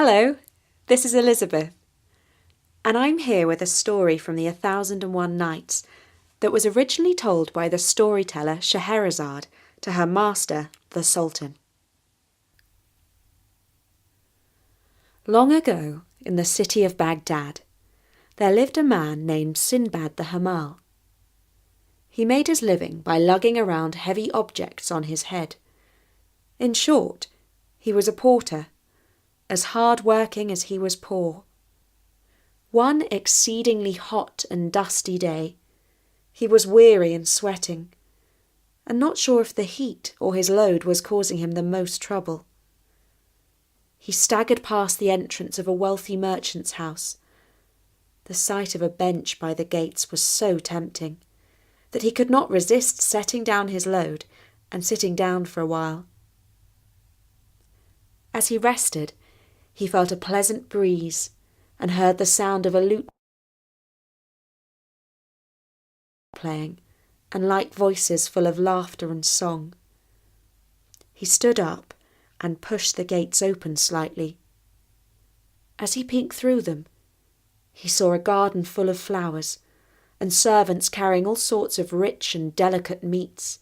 Hello, this is Elizabeth, and I'm here with a story from the 1001 Nights that was originally told by the storyteller Scheherazade to her master, the Sultan. Long ago, in the city of Baghdad, there lived a man named Sinbad the Hamal. He made his living by lugging around heavy objects on his head. In short, he was a porter, as hard-working as he was poor. One exceedingly hot and dusty day, he was weary and sweating, and not sure if the heat or his load was causing him the most trouble. He staggered past the entrance of a wealthy merchant's house. The sight of a bench by the gates was so tempting that he could not resist setting down his load and sitting down for a while. As he rested, he felt a pleasant breeze and heard the sound of a lute playing and light voices full of laughter and song. He stood up and pushed the gates open slightly. As he peeked through them, he saw a garden full of flowers and servants carrying all sorts of rich and delicate meats.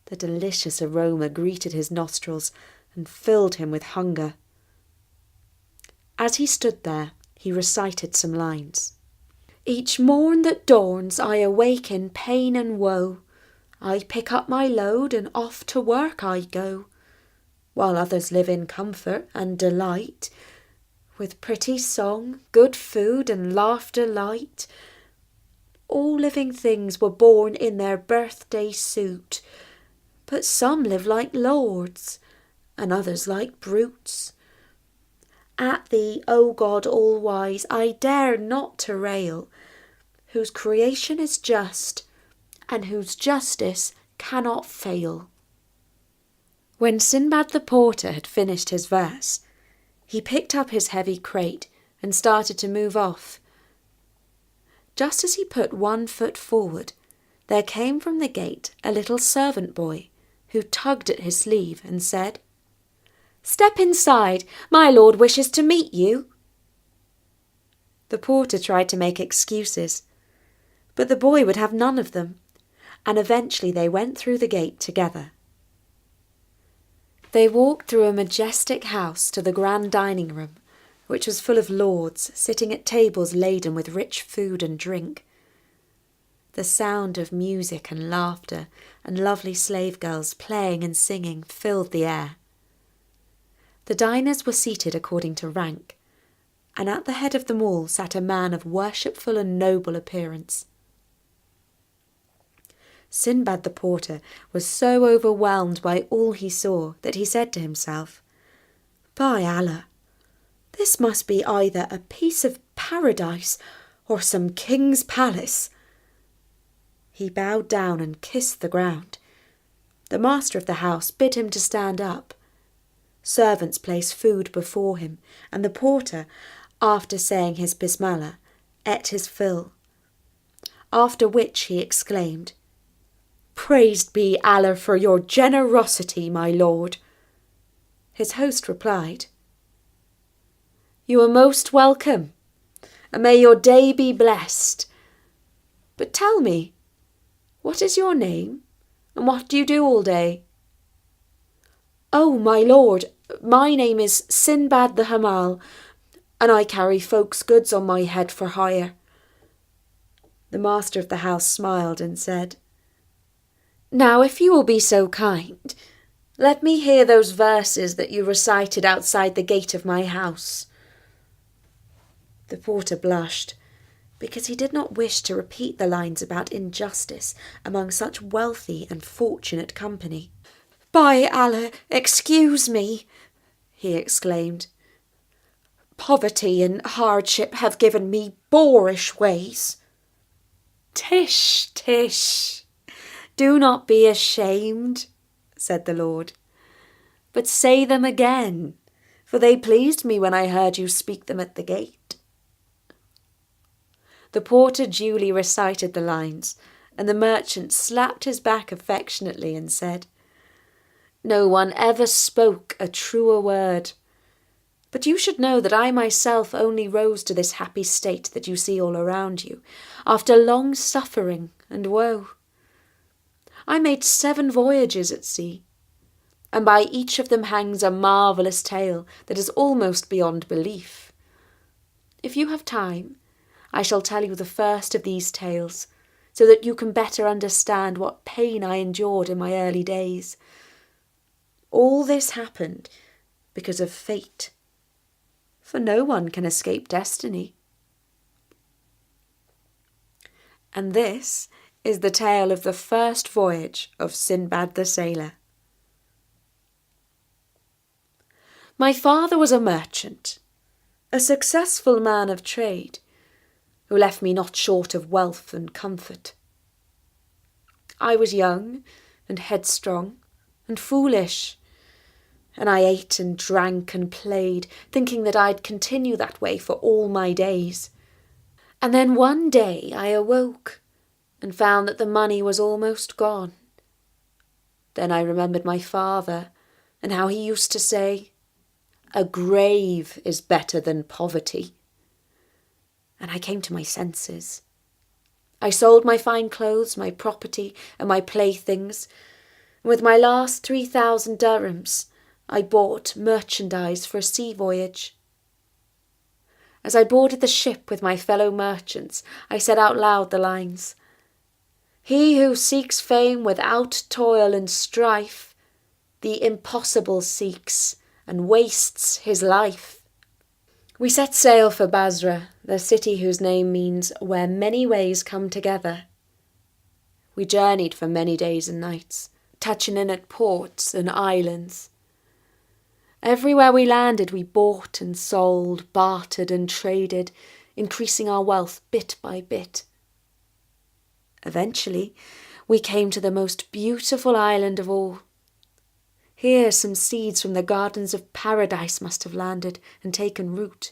The delicious aroma greeted his nostrils and filled him with hunger. As he stood there, he recited some lines. Each morn that dawns I awake in pain and woe. I pick up my load and off to work I go. While others live in comfort and delight, with pretty song, good food and laughter light. All living things were born in their birthday suit, but some live like lords and others like brutes. At thee, O God all-wise, I dare not to rail, whose creation is just, and whose justice cannot fail. When Sinbad the porter had finished his verse, he picked up his heavy crate and started to move off. Just as he put one foot forward, there came from the gate a little servant boy who tugged at his sleeve and said, "Step inside, my lord wishes to meet you." The porter tried to make excuses, but the boy would have none of them, and eventually they went through the gate together. They walked through a majestic house to the grand dining room, which was full of lords sitting at tables laden with rich food and drink. The sound of music and laughter and lovely slave girls playing and singing filled the air. The diners were seated according to rank, and at the head of them all sat a man of worshipful and noble appearance. Sinbad the porter was so overwhelmed by all he saw that he said to himself, "By Allah, this must be either a piece of paradise or some king's palace." He bowed down and kissed the ground. The master of the house bid him to stand up. Servants placed food before him, and the porter, after saying his bismillah, ate his fill. After which he exclaimed, "Praised be Allah for your generosity, my lord." His host replied, "You are most welcome, and may your day be blessed. But tell me, what is your name, and what do you do all day?" "Oh, my lord, my name is Sinbad the Hamal, and I carry folks' goods on my head for hire." The master of the house smiled and said, "Now, if you will be so kind, let me hear those verses that you recited outside the gate of my house." The porter blushed, because he did not wish to repeat the lines about injustice among such wealthy and fortunate company. "By Allah, excuse me," he exclaimed. "Poverty and hardship have given me boorish ways." "Tish, tish, do not be ashamed," said the Lord, "but say them again, for they pleased me when I heard you speak them at the gate." The porter duly recited the lines, and the merchant slapped his back affectionately and said, "No one ever spoke a truer word. But you should know that I myself only rose to this happy state that you see all around you, after long suffering and woe. I made 7 voyages at sea, and by each of them hangs a marvellous tale that is almost beyond belief. If you have time, I shall tell you the first of these tales, so that you can better understand what pain I endured in my early days. All this happened because of fate, for no one can escape destiny. And this is the tale of the first voyage of Sinbad the sailor. My father was a merchant, a successful man of trade, who left me not short of wealth and comfort. I was young and headstrong and foolish, and I ate and drank and played, thinking that I'd continue that way for all my days. And then one day I awoke and found that the money was almost gone. Then I remembered my father and how he used to say, "A grave is better than poverty." And I came to my senses. I sold my fine clothes, my property, and my playthings, and with my last 3,000 dirhams, I bought merchandise for a sea voyage. As I boarded the ship with my fellow merchants, I said out loud the lines, "He who seeks fame without toil and strife, the impossible seeks and wastes his life." We set sail for Basra, the city whose name means "where many ways come together." We journeyed for many days and nights, touching in at ports and islands. Everywhere we landed, we bought and sold, bartered and traded, increasing our wealth bit by bit. Eventually, we came to the most beautiful island of all. Here some seeds from the gardens of paradise must have landed and taken root.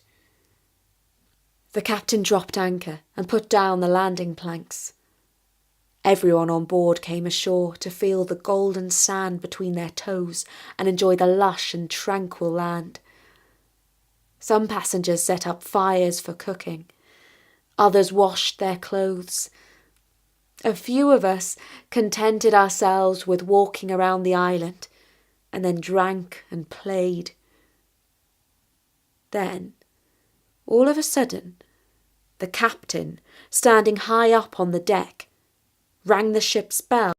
The captain dropped anchor and put down the landing planks. Everyone on board came ashore to feel the golden sand between their toes and enjoy the lush and tranquil land. Some passengers set up fires for cooking. Others washed their clothes. A few of us contented ourselves with walking around the island and then drank and played. Then, all of a sudden, the captain, standing high up on the deck, rang the ship's bell